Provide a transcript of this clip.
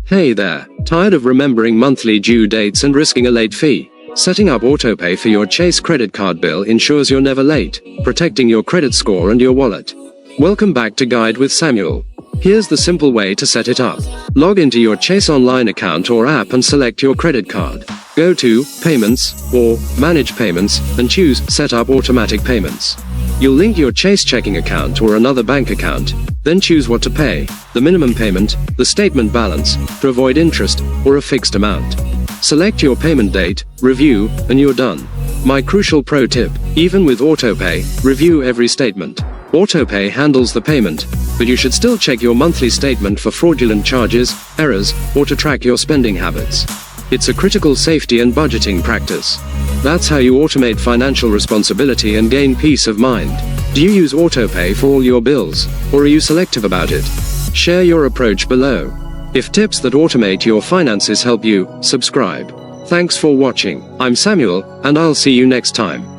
Hey there, tired of remembering monthly due dates and risking a late fee? Setting up autopay for your Chase credit card bill ensures you're never late, protecting your credit score and your wallet. Welcome back to Guide with Samuel. Here's the simple way to set it up. Log into your Chase online account or app and select your credit card. Go to Payments or Manage Payments and choose Set up automatic payments. You'll link your Chase checking account or another bank account, then choose what to pay, the minimum payment, the statement balance, to avoid interest, or a fixed amount. Select your payment date, review, and you're done. My crucial pro tip: even with autopay, review every statement. Autopay handles the payment, but you should still check your monthly statement for fraudulent charges, errors, or to track your spending habits. It's a critical safety and budgeting practice. That's how you automate financial responsibility and gain peace of mind. Do you use autopay for all your bills, or are you selective about it? Share your approach below. If tips that automate your finances help you, subscribe. Thanks for watching. I'm Samuel, and I'll see you next time.